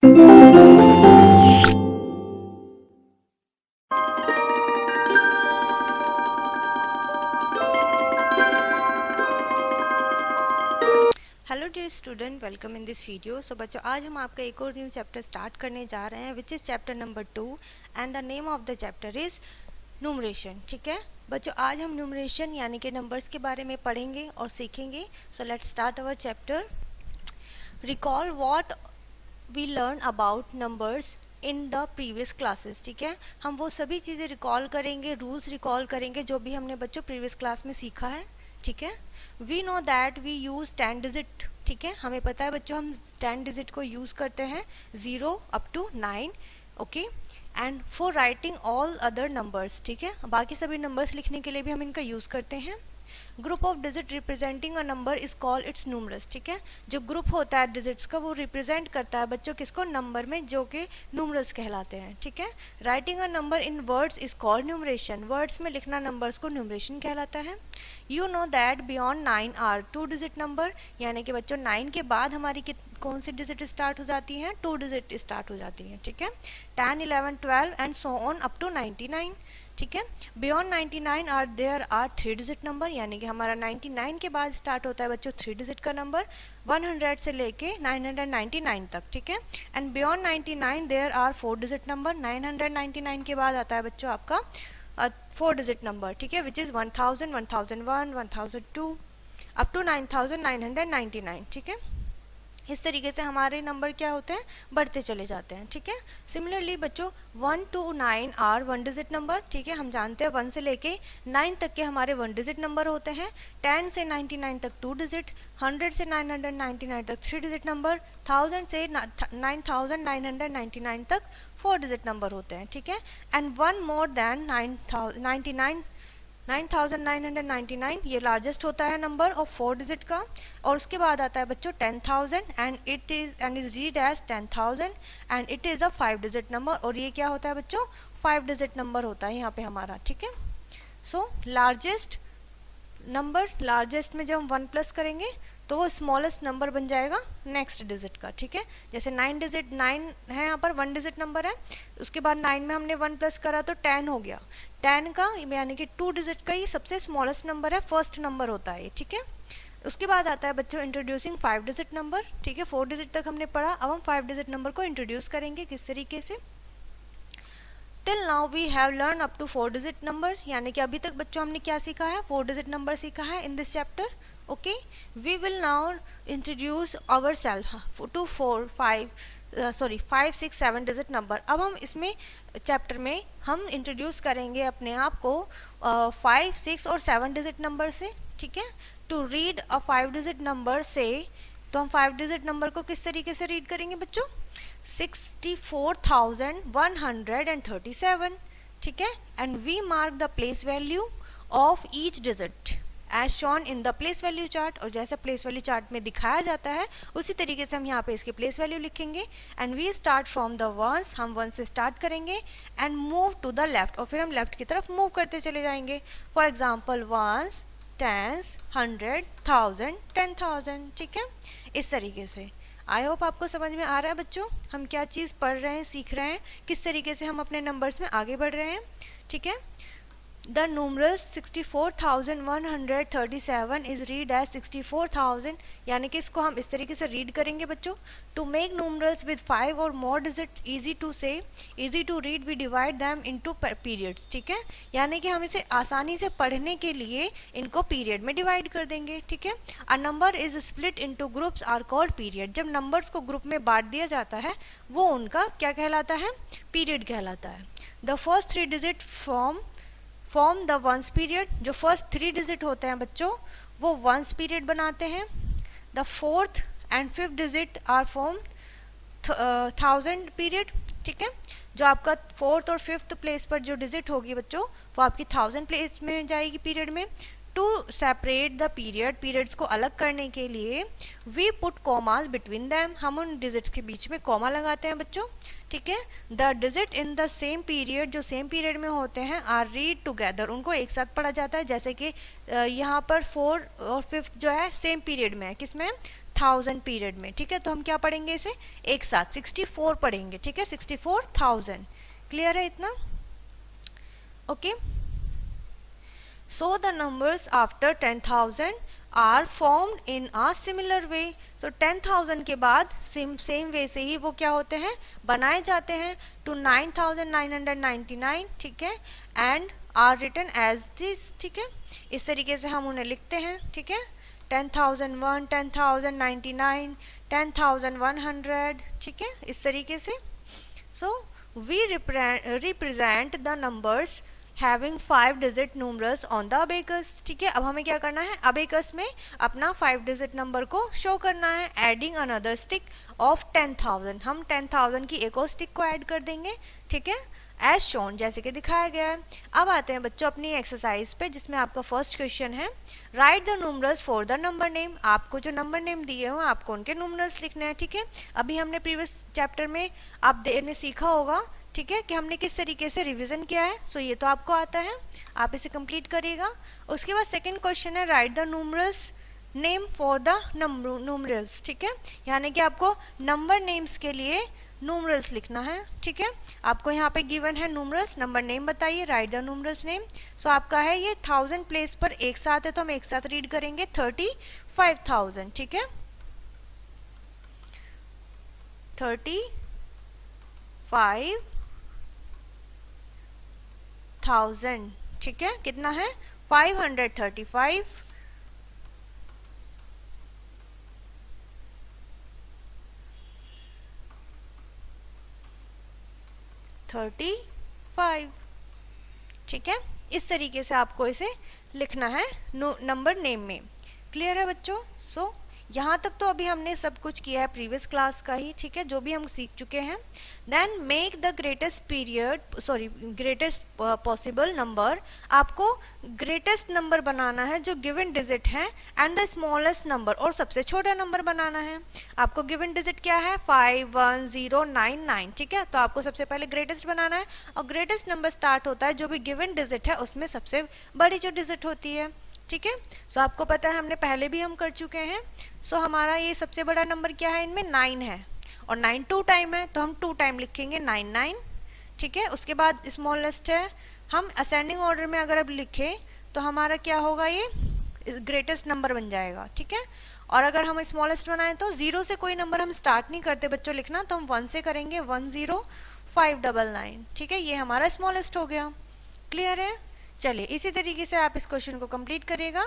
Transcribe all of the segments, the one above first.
Hello dear student, welcome in this video. So बच्चों, आज हम आपका एक और न्यू चैप्टर स्टार्ट करने जा रहे हैं which is chapter number 2 and the name of the chapter is numeration. ठीक है बच्चों, आज हम न्यूमरेशन यानी कि नंबर्स के बारे में पढ़ेंगे और सीखेंगे। So let's start our chapter. Recall what we learn about numbers in the previous classes. ठीक है, हम वो सभी चीज़ें रिकॉल करेंगे, रूल्स रिकॉल करेंगे जो भी हमने बच्चों प्रीवियस क्लास में सीखा है। ठीक है, we know that we use 10 digit. ठीक है, हमें पता है बच्चों हम 10 डिजिट को यूज़ करते हैं 0 up to 9। Okay, and for writing all other numbers. ठीक है, बाकी सभी नंबर्स लिखने के लिए भी हम इनका यूज़ करते हैं। Group of digit representing a number is called its numerous. ठीक है, जो ग्रुप होता है डिजिट्स का वो रिप्रेजेंट करता है बच्चों किसको, नंबर में, जो कि न्यूमरस कहलाते हैं। ठीक है, writing a number in words is called numeration. Words में लिखना नंबर्स को न्यूमरेशन कहलाता है। You know that beyond 9 are 2 digit number, यानी कि बच्चों 9 के बाद हमारी कौन सी डिजिट स्टार्ट हो जाती हैं, 2 डिजिट स्टार्ट हो जाती हैं। ठीक है, 10, 11, 12 and so on up to 99। ठीक है, beyond 99 are there are 3 digit number, यानी कि हमारा 99 के बाद स्टार्ट होता है बच्चों 3 डिजिट का नंबर 100 से लेके 999 तक। ठीक है, and beyond 99 there are 4 digit number. 999 के बाद आता है बच्चों आपका 4 डिजिट नंबर। ठीक है, विच इज़ 1000, 1001, 1002 अप टू 9999। ठीक है, इस तरीके से हमारे नंबर क्या होते हैं, बढ़ते चले जाते हैं। ठीक है, सिमिलरली बच्चों 1 to 9 आर 1 डिजिट नंबर। ठीक है, हम जानते हैं 1 से लेके 9 तक के हमारे 1 डिजिट नंबर होते हैं। 10 से 99 तक 2 डिजिट, 100 से 999 तक 3 डिजिट नंबर, 1000 से 9999 तक 4 डिजिट नंबर होते हैं। ठीक है, एंड 1 मोर देन 9999 ये लार्जेस्ट होता है नंबर ऑफ 4 डिजिट का। और उसके बाद आता है बच्चों 10,000 and it is read as 10,000 and it is a 5 digit number. और ये क्या होता है बच्चों, 5 डिजिट नंबर होता है यहाँ पे हमारा। ठीक है, सो लार्जेस्ट नंबर, लार्जेस्ट में जब हम 1 प्लस करेंगे तो वो स्मॉलेस्ट नंबर बन जाएगा नेक्स्ट डिजिट का। ठीक है, जैसे 9 डिजिट 9 है, यहाँ पर 1 डिजिट नंबर है, उसके बाद 9 में हमने 1 प्लस करा तो 10 हो गया। 10 का यानी कि 2 डिजिट का ही सबसे स्मॉलेस्ट नंबर है, फर्स्ट नंबर होता है। ठीक है, उसके बाद आता है बच्चों इंट्रोड्यूसिंग 5 डिजिट नंबर। ठीक है, 4 डिजिट तक हमने पढ़ा, अब हम 5 डिजिट नंबर को इंट्रोड्यूस करेंगे किस तरीके से। Till now we have learn up to 4 digit number, यानी कि अभी तक बच्चों हमने क्या सीखा है, 4 डिजिट नंबर सीखा है in this chapter. Okay, we will now introduce our self to 5, 6, 7 digit number. अब हम इसमें चैप्टर में हम इंट्रोड्यूस करेंगे अपने आप को 5, 6 और 7 डिजिट नंबर से। ठीक है, to read a 5 digit number से, तो हम 5 डिजिट नंबर को किस तरीके से रीड करेंगे बच्चों, 64,137। ठीक है, and we mark the place value of each digit as shown in the place value chart. और जैसा प्लेस वैल्यू चार्ट में दिखाया जाता है उसी तरीके से हम यहाँ पे इसके प्लेस वैल्यू लिखेंगे। And we start from the ones, हम 1 से स्टार्ट करेंगे and move to the left, और फिर हम लेफ्ट की तरफ मूव करते चले जाएंगे। For example 1s, 10s, 100, 1000, 10,000। ठीक है, इस तरीके से। आई होप आपको समझ में आ रहा है बच्चों हम क्या चीज़ पढ़ रहे हैं, सीख रहे हैं, किस तरीके से हम अपने नंबर्स में आगे बढ़ रहे हैं। ठीक है, the numerous 64,137 is read as 64,000, यानी कि इसको हम इस तरीके से रीड करेंगे बच्चों। टू मेक न्यूमरल्स विद 5 और more digit easy to say, easy to read, we divide them into periods. ठीक है, यानी कि हम इसे आसानी से पढ़ने के लिए इनको पीरियड में डिवाइड कर देंगे। ठीक है, a number is split into groups are called period. जब नंबर्स को ग्रुप में बांट दिया जाता है वो उनका क्या कहलाता है, पीरियड कहलाता है। The first 3 digit form the ones period, जो फर्स्ट 3 डिजिट होते हैं बच्चों वो वंस पीरियड बनाते हैं। The 4th and 5th digit are form 1000 period. ठीक है, जो आपका 4th और 5th प्लेस पर जो डिजिट होगी बच्चों वो आपकी 1000 प्लेस में जाएगी पीरियड में। टू सेपरेट द पीरियड्स को अलग करने के लिए we put commas between them, हम उन डिजिट्स के बीच में कॉमा लगाते हैं बच्चों। ठीक है, the digit in the same period, जो सेम पीरियड में होते हैं, आर रीड टुगेदर, उनको एक साथ पढ़ा जाता है। जैसे कि यहाँ पर 4 और 5th जो है सेम पीरियड में है, किसमें, 10,000 पीरियड में, ठीक है। तो हम क्या पढ़ेंगे इसे एक साथ 64 पढ़ेंगे, ठीक है, 64,000। क्लियर है इतना? Okay. So the numbers after 10,000 are formed in a similar way. So 10,000 के बाद same way से ही वो क्या होते हैं, बनाए जाते हैं to 9,999, ठीक है, and are written as this, ठीक है। इस तरीके से हम उन्हें लिखते हैं, ठीक है, 10,001, 10,099, 10,100, ठीक है, इस तरीके से। So we represent the numbers having 5 digit numerals on the abacus, ठीक है। अब हमें क्या करना है, abacus में अपना 5 digit नंबर को शो करना है। adding another stick of 10,000, हम 10,000 की एक और स्टिक को ऐड कर देंगे, ठीक है, as shown, जैसे कि दिखाया गया है। अब आते हैं बच्चों अपनी एक्सरसाइज पे, जिसमें आपका फर्स्ट क्वेश्चन है right the numerals for the number name. आपको जो नंबर नेम दिए हो आपको उनके numerals लिखने हैं, ठीक है। अभी हमने प्रीवियस चैप्टर में आप ने सीखा होगा, ठीक है, कि हमने किस तरीके से रिवीजन किया है। सो ये तो आपको आता है, आप इसे कंप्लीट करिएगा। उसके बाद सेकंड क्वेश्चन है right the numerals name for the numerals, ठीक है, यानी कि आपको नंबर नेम्स के लिए numerals लिखना है, ठीक है। आपको यहाँ पे गिवन है numerals, नंबर नेम बताइए, राइट द numerals नेम। सो आपका है ये 1000 प्लेस पर एक साथ है, तो हम एक साथ रीड करेंगे 35,000, ठीक है, 35,000, ठीक है। कितना है 535, 35, ठीक है। इस तरीके से आपको इसे लिखना है नंबर नेम में। क्लियर है बच्चों? सो यहाँ तक तो अभी हमने सब कुछ किया है प्रीवियस क्लास का ही, ठीक है, जो भी हम सीख चुके हैं। Then make the greatest possible number. आपको ग्रेटेस्ट नंबर बनाना है जो गिवन डिजिट है, एंड द स्मॉलेस्ट नंबर, और सबसे छोटा नंबर बनाना है। आपको गिवन डिजिट क्या है 51099, ठीक है। तो आपको सबसे पहले ग्रेटेस्ट बनाना है, और ग्रेटेस्ट नंबर स्टार्ट होता है जो भी गिवन डिजिट है उसमें सबसे बड़ी जो डिजिट होती है, ठीक है। सो आपको पता है हमने पहले भी हम कर चुके हैं। सो हमारा ये सबसे बड़ा नंबर क्या है, इनमें 9 है, और 9 2 टाइम है, तो हम 2 टाइम लिखेंगे 99, ठीक है। उसके बाद स्मॉलेस्ट है, हम असेंडिंग ऑर्डर में अगर अब लिखें तो हमारा क्या होगा, ये ग्रेटेस्ट नंबर बन जाएगा, ठीक है। और अगर हम स्मॉलेस्ट बनाएं तो 0 से कोई नंबर हम स्टार्ट नहीं करते बच्चों लिखना, तो हम 1 से करेंगे 10599, ठीक है, ये हमारा स्मॉलेस्ट हो गया। क्लियर है? चलिए इसी तरीके से आप इस क्वेश्चन को कंप्लीट करिएगा।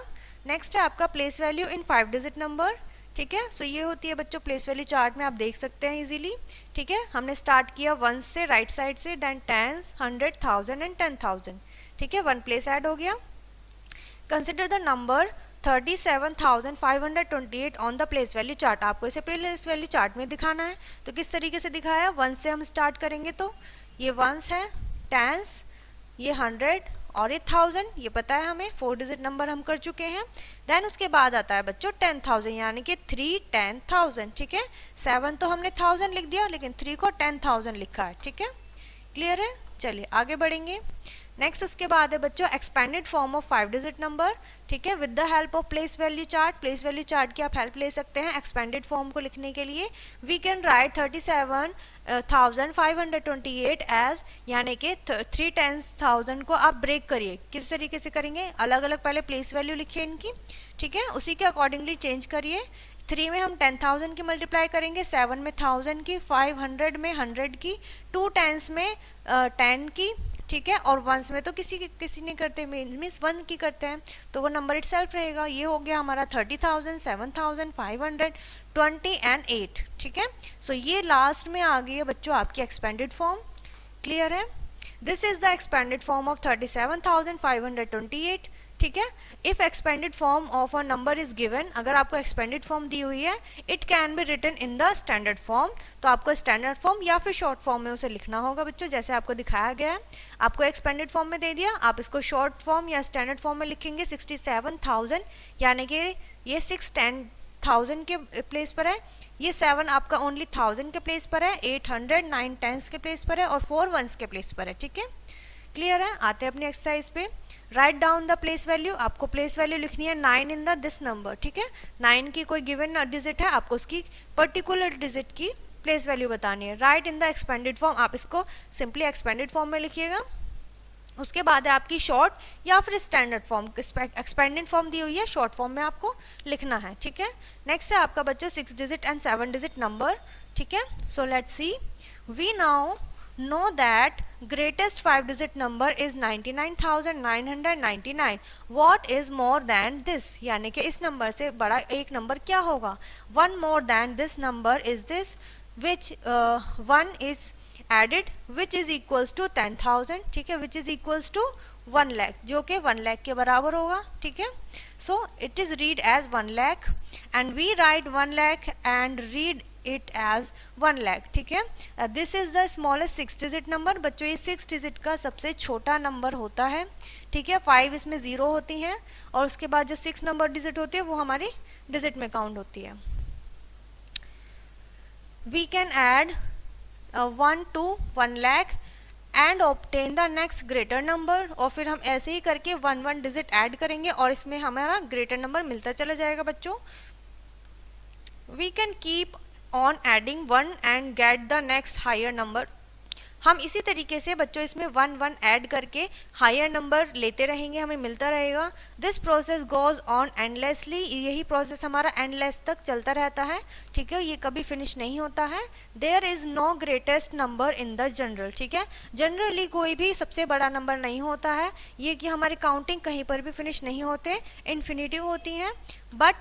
नेक्स्ट है आपका place value in 5 digit number, ठीक है। सो ये होती है बच्चों प्लेस वैल्यू, चार्ट में आप देख सकते हैं इजीली, ठीक है। हमने स्टार्ट किया 1 से राइट साइड से, देन 10, 100, 1000 एंड 10,000, ठीक है, 1 प्लेस ऐड हो गया। Consider the number 37,528 on the place value chart. आपको इसे प्लेस वैल्यू चार्ट में दिखाना है, तो किस तरीके से दिखाया, 1 से हम स्टार्ट करेंगे, तो ये 1s है, 10s, ये 100 और ये 1000, ये पता है हमें, 4 डिजिट नंबर हम कर चुके हैं। देन उसके बाद आता है बच्चों 10,000, यानी कि 310,000, ठीक है। 7 तो हमने 1000 लिख दिया, लेकिन 3 को 10,000 लिखा है, ठीक है। क्लियर है? चलिए आगे बढ़ेंगे। नेक्स्ट उसके बाद है बच्चों expanded form of 5 digit number, ठीक है, with the help of place value chart. Place value chart की आप हेल्प ले सकते हैं एक्सपेंडेड फॉर्म को लिखने के लिए। वी कैन राइट 37,528 एज, यानी कि 310,000 को आप ब्रेक करिए। किस तरीके से करेंगे, अलग अलग पहले प्लेस वैल्यू लिखिए इनकी, ठीक है, उसी के अकॉर्डिंगली चेंज करिए। 3 में हम 10,000 की मल्टीप्लाई करेंगे, 7 में 1000 की, 500 में 100 की, 2 10s में 10 की, ठीक है, और 1s में तो किसी नहीं करते, मीन्स 1 की करते हैं, तो वो नंबर इटसेल्फ रहेगा। ये हो गया हमारा 30,000, 7,500, 20 एंड 8, ठीक है। सो ये लास्ट में आ गई है बच्चों आपकी एक्सपेंडेड फॉर्म। क्लियर है? This is the expanded form of 37,528, ठीक है। If expanded form of a number is given, अगर आपको एक्सपेंडेड फॉर्म दी हुई है, it can be written in the standard form, तो आपको स्टैंडर्ड फॉर्म या फिर शॉर्ट फॉर्म में उसे लिखना होगा बच्चों, जैसे आपको दिखाया गया है। आपको एक्सपेंडेड फॉर्म में दे दिया, आप इसको शॉर्ट फॉर्म या स्टैंडर्ड फॉर्म में लिखेंगे 67,000, यानी कि ये 610,000 के प्लेस पर है, ये 7 आपका ओनली 1000 के प्लेस पर है, 800, 9 10s के प्लेस पर है, और 4 1s के प्लेस पर है, ठीक है। क्लियर है? आते हैं अपनी एक्सरसाइज पे। Write down the place value, आपको प्लेस वैल्यू लिखनी है 9 इन द दिस नंबर, ठीक है? 9 की कोई गिवन डिजिट है, आपको उसकी पर्टिकुलर डिजिट की प्लेस वैल्यू बतानी है। Right in the expanded form, आप इसको सिंपली एक्सपेंडेड फॉर्म में लिखिएगा। उसके बाद है आपकी शॉर्ट या फिर स्टैंडर्ड फॉर्म, एक्सपेंडेड फॉर्म दी हुई है, शॉर्ट फॉर्म में आपको लिखना है, ठीक है? नेक्स्ट है आपका बच्चों 6 डिजिट एंड 7 डिजिट नंबर, ठीक है? So let's see, we now know that greatest 5 digit number is 99,999. what is more than this, यानी कि इस नंबर से बड़ा एक नंबर क्या होगा? one more than this number is this, which one is added which is equals to 10,000, ठीक है? which is equals to 1 lakh, जो कि 1 lakh के बराबर होगा, ठीक है? so it is read as 1 lakh and we write 1 lakh and read it as 1 lakh, ठीक है? This is the smallest 6 digit number. बच्चों ये 6 डिजिट का सबसे छोटा नंबर होता है, ठीक है? 5 इसमें 0 होती हैं और उसके बाद जो 6 नंबर डिजिट होती है वो हमारी डिजिट में काउंट होती है। We can add 1 to 1 lakh and obtain the next greater number, और फिर हम ऐसे ही करके 1 डिजिट ऐड करेंगे और इसमें हमारा ग्रेटर नंबर मिलता चला जाएगा बच्चों। We can keep on adding 1 and get the next higher number, हम इसी तरीके से बच्चों इसमें 1 ऐड करके हायर नंबर लेते रहेंगे, हमें मिलता रहेगा। This process goes on endlessly, यही प्रोसेस हमारा एंडलेस तक चलता रहता है, ठीक है? ये कभी फिनिश नहीं होता है। There is no greatest number in the general, ठीक है? जनरली कोई भी सबसे बड़ा नंबर नहीं होता है, ये कि हमारी काउंटिंग कहीं पर भी फिनिश नहीं होते, इन्फिनिटिव होती हैं। But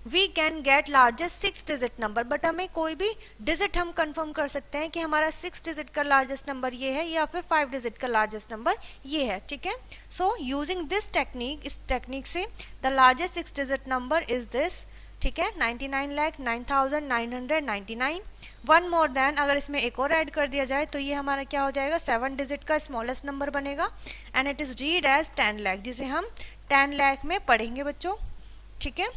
we can get largest 6 digit number, but हमें कोई भी डिजिट हम कंफर्म कर सकते हैं कि हमारा 6 डिजिट का लार्जेस्ट नंबर ये है या फिर 5 डिजिट का लार्जेस्ट नंबर ये है, ठीक है? सो यूजिंग दिस टेक्निक, इस टेक्निक से the largest 6 digit number is this, ठीक है? 99,09,999। 1 मोर देन, अगर इसमें एक और ऐड कर दिया जाए तो ये हमारा क्या हो जाएगा? 7 डिजिट का स्मॉलेस्ट नंबर बनेगा and it is read as 10 lakh, जिसे हम 10 लाख में पढ़ेंगे बच्चों, ठीक है?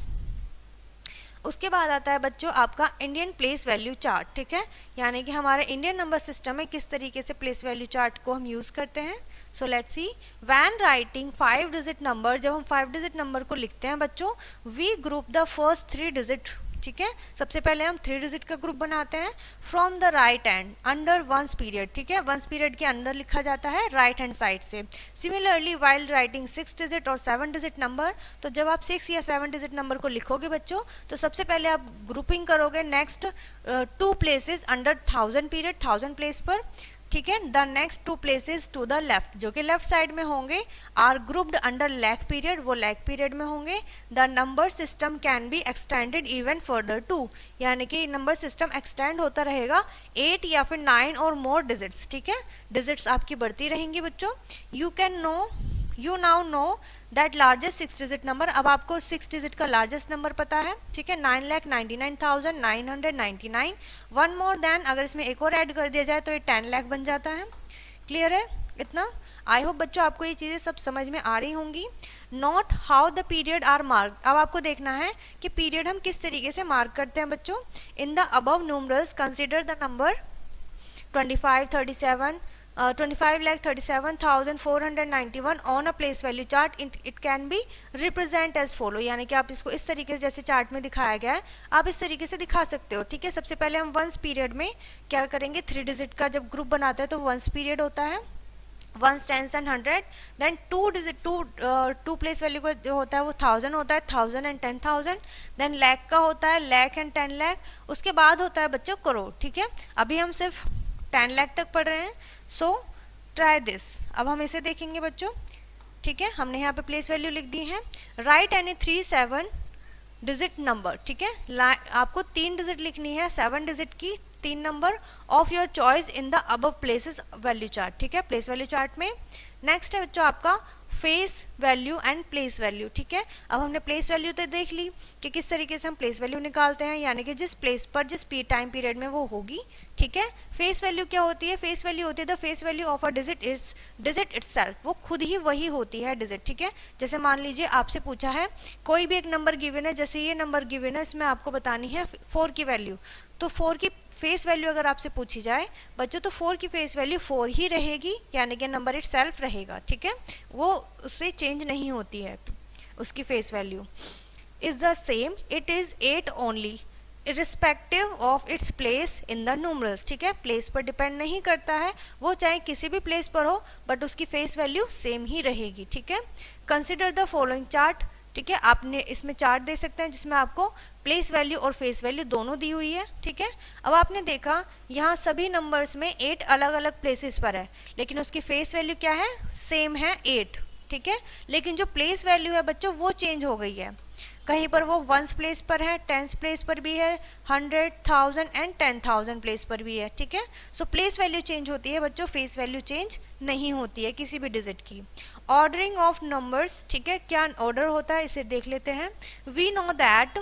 उसके बाद आता है बच्चों आपका इंडियन प्लेस वैल्यू चार्ट, ठीक है? यानी कि हमारे इंडियन नंबर सिस्टम में किस तरीके से प्लेस वैल्यू चार्ट को हम यूज़ करते हैं। So let's see, when writing 5 digit number, जब हम 5 डिजिट नंबर को लिखते हैं बच्चों, we group the first 3 digit, ठीक है? सबसे पहले हम 3 डिजिट का ग्रुप बनाते हैं from the right hand under ones period, ठीक है? वंस पीरियड के अंदर लिखा जाता है राइट हैंड साइड से। सिमिलरली वाइल राइटिंग 6 डिजिट और 7 डिजिट नंबर, तो जब आप 6 या 7 डिजिट नंबर को लिखोगे बच्चों, तो सबसे पहले आप ग्रुपिंग करोगे next 2 places under 1000 period, 1000 place पर, ठीक है? The next 2 places to the left, जो कि लेफ्ट साइड में होंगे, are grouped under lakh period, वो लैक पीरियड में होंगे। The number system can be extended even further to, यानी कि नंबर सिस्टम एक्सटेंड होता रहेगा 8 या फिर 9 और मोर डिजिट्स, ठीक है? डिजिट्स आपकी बढ़ती रहेंगी बच्चों। You now know that largest 6 digit number, अब आपको 6 डिजिट का लार्जेस्ट नंबर पता है, ठीक है? 9,99,999। 1 मोर देन, अगर इसमें एक और ऐड कर दिया जाए तो ये 10 लाख बन जाता है। क्लियर है इतना? आई होप बच्चों आपको ये चीज़ें सब समझ में आ रही होंगी। Note how the period are mark, अब आपको देखना है कि पीरियड हम किस तरीके से मार्क करते हैं बच्चों। In the above numerals consider the number 25,37,491 on a place value chart, it can be represent as follow, यानी कि आप इसको इस तरीके से जैसे चार्ट में दिखाया गया है आप इस तरीके से दिखा सकते हो, ठीक है? सबसे पहले हम वंस पीरियड में क्या करेंगे, 3 डिजिट का जब ग्रुप बनाते हैं तो वंस पीरियड होता है, 1s 10s and 100। Then 2 place value का जो होता है वो 1000 होता है, 1000 एंड 10,000। देन लैख का होता है लैख एंड 10 लाख। उसके बाद होता है बच्चों करोड़, ठीक है? अभी हम सिर्फ 10 लाख तक पढ़ रहे हैं। सो ट्राई दिस, अब हम इसे देखेंगे बच्चों, ठीक है? हमने यहाँ पे प्लेस वैल्यू लिख दी है। राइट एनी 3 7 डिजिट नंबर, ठीक है? आपको 3 डिजिट लिखनी है, 7 डिजिट की 3 number of your choice in the above places value chart, ठीक है? प्लेस वैल्यू चार्ट में नेक्स्ट है बच्चों आपका face value and place value, ठीक है? अब हमने प्लेस वैल्यू तो देख ली कि किस तरीके से हम प्लेस वैल्यू निकालते हैं, यानी कि जिस प्लेस पर जिस टाइम पीरियड में वो होगी, ठीक है? फेस वैल्यू क्या होती है? फेस वैल्यू होती है the face value of a digit is digit itself, वो खुद ही वही होती है डिजिट, ठीक है? जैसे मान लीजिए आपसे पूछा है कोई भी एक नंबर गिवन है, जैसे ये नंबर गिवन है, इसमें आपको बतानी है 4 की वैल्यू, तो 4 की फेस वैल्यू अगर आपसे पूछी जाए बच्चों तो 4 की फेस वैल्यू 4 ही रहेगी, यानी कि नंबर इट सेल्फ रहेगा, ठीक है, वो उससे चेंज नहीं होती है, उसकी face value is the same, it is 8 only irrespective of its place in the numerals, ठीक है, प्लेस पर डिपेंड नहीं करता है, वो चाहे किसी भी प्लेस पर हो बट उसकी फेस वैल्यू सेम ही रहेगी, ठीक है। कंसिडर द फॉलोइंग चार्ट, ठीक है, आपने इसमें चार्ट दे सकते हैं जिसमें आपको प्लेस वैल्यू और फेस वैल्यू दोनों दी हुई है, ठीक है। अब आपने देखा यहाँ सभी नंबर्स में 8 अलग अलग प्लेसेस पर है, लेकिन उसकी फेस वैल्यू क्या है, सेम है 8, ठीक है, लेकिन जो प्लेस वैल्यू है बच्चों वो चेंज हो गई है, कहीं पर वो 1 प्लेस पर है, 10 प्लेस पर भी है, 100, 1000 एंड 10,000 प्लेस पर भी है, ठीक है। सो प्लेस वैल्यू चेंज होती है बच्चों, फेस वैल्यू चेंज नहीं होती है किसी भी डिजिट की। ऑर्डरिंग ऑफ नंबर्स, ठीक है, क्या ऑर्डर होता है इसे देख लेते हैं। We know that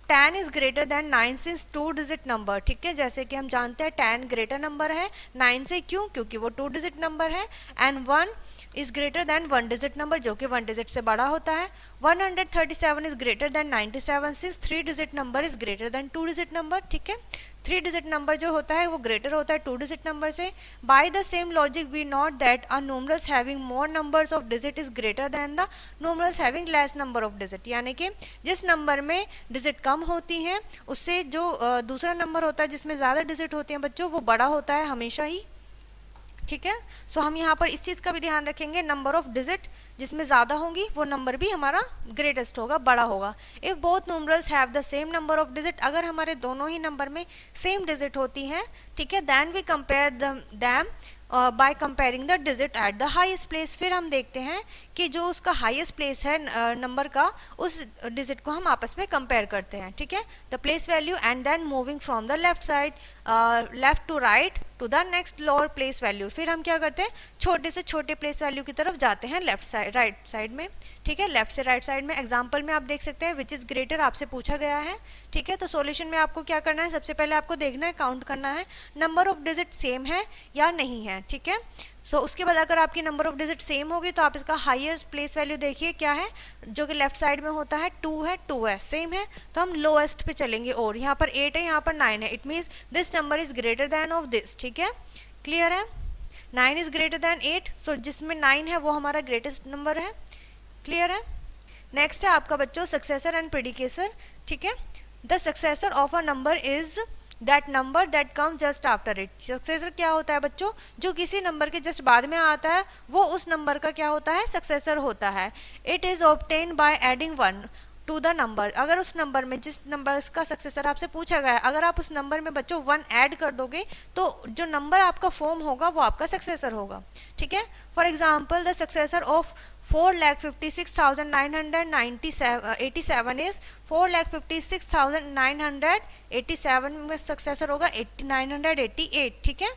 10 is greater than 9 since 2 digit number, ठीक है, जैसे कि हम जानते हैं 10 ग्रेटर नंबर है 9 से, क्यों, क्योंकि वो 2 डिजिट नंबर है। And 1 is greater then 1 digit number, जो कि 1 डिजिट से बड़ा होता है। 137 is greater then 97 since 3 digit number is greater then 2 digit number, ठीक है, 3 डिजिट नंबर जो होता है वो ग्रेटर होता है 2 डिजिट नंबर से। By the same logic we note that a numerals having more numbers of digit is greater than the numerals having less number of digit, यानी कि जिस नंबर में डिजिट कम होती हैं उससे जो दूसरा नंबर होता है जिसमें ज़्यादा डिजिट होते हैं बच्चों वो बड़ा होता है हमेशा ही, ठीक है। सो हम यहाँ पर इस चीज़ का भी ध्यान रखेंगे, नंबर ऑफ डिजिट जिसमें ज़्यादा होंगी वो नंबर भी हमारा ग्रेटेस्ट होगा, बड़ा होगा। If both numerals have the same number of digit, अगर हमारे दोनों ही नंबर में सेम डिजिट होती हैं, ठीक है, then we compare them by comparing the digit at the highest place, फिर हम देखते हैं कि जो उसका हाईएस्ट प्लेस है नंबर का उस डिजिट को हम आपस में कंपेयर करते हैं, ठीक है, the place value and then moving from the left side left to right to the next lower place value, फिर हम क्या करते हैं छोटे से छोटे प्लेस वैल्यू की तरफ जाते हैं लेफ्ट साइड राइट साइड में, ठीक है, लेफ्ट से राइट साइड में। एग्जाम्पल में आप देख सकते हैं विच इज़ ग्रेटर आपसे पूछा गया है, ठीक है, तो सॉल्यूशन में आपको क्या करना है, सबसे पहले आपको देखना है, काउंट करना है नंबर ऑफ डिजिट सेम है या नहीं है, ठीक है। सो उसके बाद अगर आपकी नंबर ऑफ डिजिट सेम होगी तो आप इसका हाईएस्ट प्लेस वैल्यू देखिए क्या है, जो कि लेफ्ट साइड में होता है 2 है सेम है, तो हम लोएस्ट पे चलेंगे, और यहाँ पर 8 है यहाँ पर 9 है, it means this number is greater then of this, ठीक है, क्लियर है, 9 इज ग्रेटर देन 8, सो जिसमें 9 है वो हमारा ग्रेटेस्ट नंबर है, क्लियर है। नेक्स्ट है आपका बच्चों सक्सेसर एंड प्रेडिकेसर, ठीक है, the successor of a number is that number that come just after it, successor क्या होता है बच्चों, जो किसी नंबर के जस्ट बाद में आता है वो उस नंबर का क्या होता है, सक्सेसर होता है। It is obtained by adding 1 to the number, अगर उस नंबर में जिस नंबर का सक्सेसर आपसे पूछा गया है अगर आप उस नंबर में बच्चों 1 ऐड कर दोगे तो जो नंबर आपका फॉर्म होगा वो आपका सक्सेसर होगा, ठीक है। For example the successor of 4,56,987 is 4,56,987 में सक्सेसर होगा 988, ठीक है।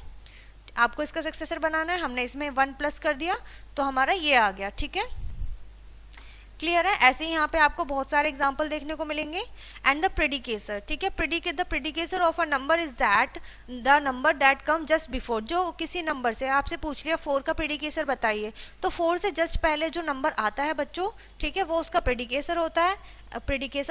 आपको इसका सक्सेसर बनाना है, हमने इसमें 1 प्लस कर दिया तो हमारा ये आ गया, ठीक है, क्लियर है। ऐसे ही यहाँ पे आपको बहुत सारे एग्जाम्पल देखने को मिलेंगे। एंड द प्रेडिकेसर, ठीक है, the predecessor of a number is that the number that come just before, जो किसी नंबर से आपसे पूछ लिया 4 का प्रेडिकेसर बताइए, तो 4 से जस्ट पहले जो नंबर आता है बच्चों, ठीक है, वो उसका प्रेडिकेसर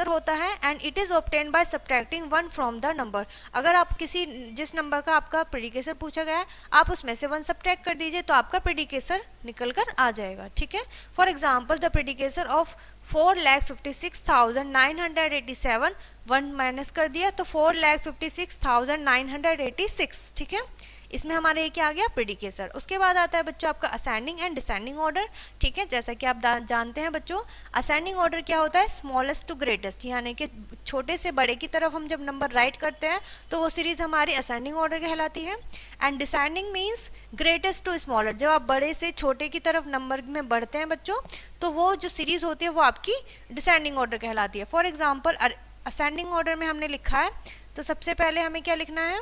होता है and it is obtained by subtracting 1 from the number, अगर आप किसी जिस नंबर का आपका प्रेडिकेसर पूछा गया है आप उसमें से 1 सब्ट्रैक्ट कर दीजिए तो आपका प्रेडिकेसर निकल कर आ जाएगा, ठीक है। For example the predecessor of 4,56,987 1 minus कर दिया तो 4,56,986, ठीक है, इसमें हमारे ये क्या आ गया प्रेडिकेसर। उसके बाद आता है बच्चों आपका असेंडिंग एंड डिसेंडिंग ऑर्डर, ठीक है, जैसा कि आप जानते हैं बच्चों असेंडिंग ऑर्डर क्या होता है, स्मॉलेस्ट टू ग्रेटेस्ट, यानी कि छोटे से बड़े की तरफ हम जब नंबर राइट करते हैं तो वो सीरीज हमारी असेंडिंग ऑर्डर कहलाती है। And descending means greatest to smaller, जब आप बड़े से छोटे की तरफ नंबर में बढ़ते हैं बच्चों तो वो जो सीरीज होती है वो आपकी डिसेंडिंग ऑर्डर कहलाती है। फॉर एग्जाम्पल असेंडिंग ऑर्डर में हमने लिखा है तो सबसे पहले हमें क्या लिखना है,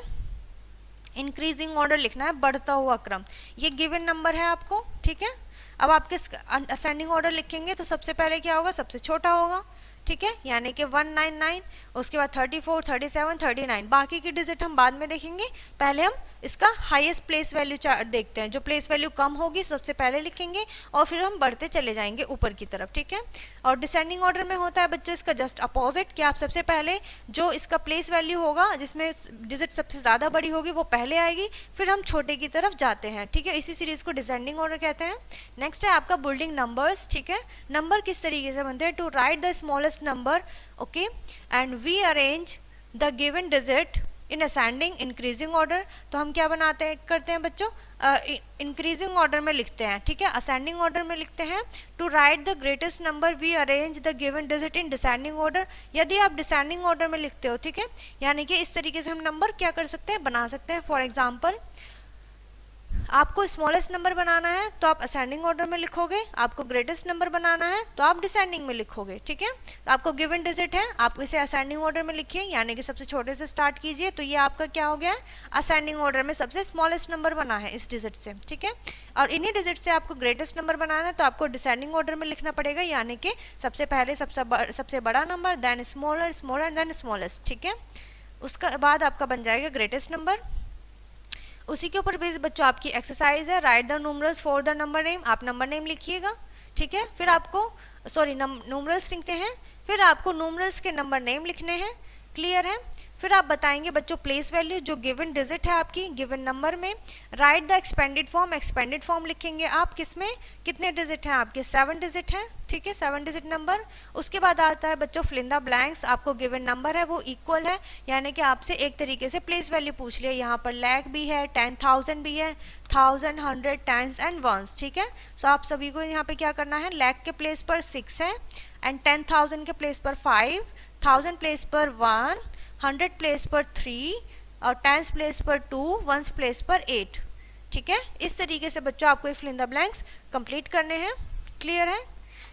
इंक्रीजिंग ऑर्डर लिखना है, बढ़ता हुआ क्रम, ये गिवन नंबर है आपको, ठीक है। अब आपके असेंडिंग ऑर्डर लिखेंगे तो सबसे पहले क्या होगा, सबसे छोटा होगा, ठीक है, यानी कि 199, उसके बाद 34, 37, 39, बाकी की डिजिट हम बाद में देखेंगे। पहले हम इसका हाईएस्ट प्लेस वैल्यू देखते हैं। जो प्लेस वैल्यू कम होगी सबसे पहले लिखेंगे और फिर हम बढ़ते चले जाएंगे ऊपर की तरफ, ठीक है। और डिसेंडिंग ऑर्डर में होता है बच्चों इसका जस्ट अपोजिट, कि आप सबसे पहले जो इसका प्लेस वैल्यू होगा जिसमें डिजिट सबसे ज़्यादा बड़ी होगी वो पहले आएगी, फिर हम छोटे की तरफ जाते हैं, ठीक है। इसी सीरीज को डिसेंडिंग ऑर्डर कहते हैं। नेक्स्ट है आपका बिल्डिंग नंबर्स, ठीक है। नंबर किस तरीके से बनते हैं, to write the smallest number, okay, and we arrange the given digit in ascending increasing order. तो हम क्या बनाते हैं करते हैं बच्चों, इंक्रीजिंग ऑर्डर में लिखते हैं, ठीक है, असेंडिंग ऑर्डर में लिखते हैं। To write the greatest number we arrange the given digit in descending order. यदि आप डिसेंडिंग ऑर्डर में लिखते हो, ठीक है, यानी कि इस तरीके से हम नंबर क्या कर सकते हैं, बना सकते हैं। फॉर एग्जाम्पल आपको स्मॉलेस्ट नंबर बनाना है तो आप असेंडिंग ऑर्डर में लिखोगे, आपको ग्रेटेस्ट नंबर बनाना है तो आप डिसेंडिंग में लिखोगे, ठीक है। तो आपको गिवन डिजिट है, आप इसे असेंडिंग ऑर्डर में लिखिए, यानी कि सबसे छोटे से स्टार्ट कीजिए। तो ये आपका क्या हो गया, असेंडिंग ऑर्डर में सबसे स्मॉलेस्ट नंबर बना है इस डिजिट से, ठीक है। और इन्हीं डिजिट से आपको ग्रेटेस्ट नंबर बनाना है तो आपको डिसेंडिंग ऑर्डर में लिखना पड़ेगा, यानी कि सबसे पहले सबसे बड़ा number, then smaller, smaller, then smallest, ठीक है। उसका बाद आपका बन जाएगा ग्रेटेस्ट नंबर। उसी के ऊपर बेस बच्चों आपकी एक्सरसाइज है, right the numerals for the number name. आप नंबर नेम लिखिएगा, ठीक है। फिर आपको न्यूमरल्स लिखते हैं, फिर आपको न्यूमरल्स के नंबर नेम लिखने हैं, क्लियर है। फिर आप बताएंगे बच्चों प्लेस वैल्यू, जो गिवन डिजिट है आपकी गिवन नंबर में। राइट द एक्सपेंडेड फॉर्म लिखेंगे आप, किसमें कितने डिजिट हैं आपके, 7 डिजिट हैं, ठीक है, 7 डिजिट नंबर। उसके बाद आता है बच्चों फिल इन द ब्लैंक्स। आपको गिवन नंबर है वो इक्वल है, यानी कि आपसे एक तरीके से प्लेस वैल्यू पूछ लिया। यहाँ पर लाख भी है, 10,000 भी है, 1000, 100, टेंस एंड वंस, ठीक है। सो आप सभी को यहाँ पे क्या करना है, लाख के प्लेस पर 6 है, एंड 10,000 के प्लेस पर 5, 1000 प्लेस पर 1, 100 प्लेस पर 3, और 10 प्लेस पर 2, 1 प्लेस पर 8, ठीक है। इस तरीके से बच्चों आपको fill in the blanks complete करने हैं, क्लियर है।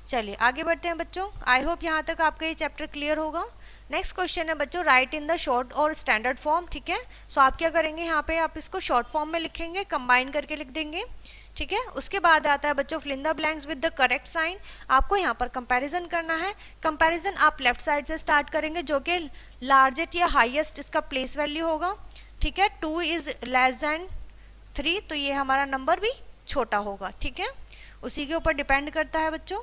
चलिए आगे बढ़ते हैं बच्चों। आई होप यहाँ तक आपका ये चैप्टर क्लियर होगा। नेक्स्ट क्वेश्चन है बच्चों, राइट इन द शॉर्ट और स्टैंडर्ड फॉर्म, ठीक है। सो आप क्या करेंगे, यहाँ पे आप इसको शॉर्ट फॉर्म में लिखेंगे, कंबाइन करके लिख देंगे, ठीक है। उसके बाद आता है बच्चों fill in the blanks with the correct sign. आपको यहाँ पर कंपैरिजन करना है। कंपैरिजन आप लेफ्ट साइड से स्टार्ट करेंगे, जो कि लार्जेस्ट या हाईएस्ट इसका प्लेस वैल्यू होगा, ठीक है। 2 इज लेस देन 3, तो ये हमारा नंबर भी छोटा होगा, ठीक है। उसी के ऊपर डिपेंड करता है बच्चों।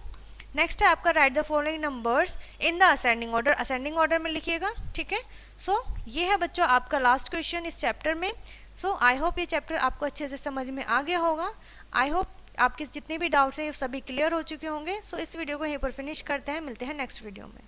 नेक्स्ट है आपका right the following numbers in the ascending order. Ascending order में लिखिएगा, ठीक है। सो ये है बच्चों आपका लास्ट क्वेश्चन इस चैप्टर में। सो आई होप ये चैप्टर आपको अच्छे से समझ में आ गया होगा। आई होप आपके जितने भी डाउट्स हैं ये सभी क्लियर हो चुके होंगे। सो इस वीडियो को यहीं पर फिनिश करते हैं, मिलते हैं नेक्स्ट वीडियो में।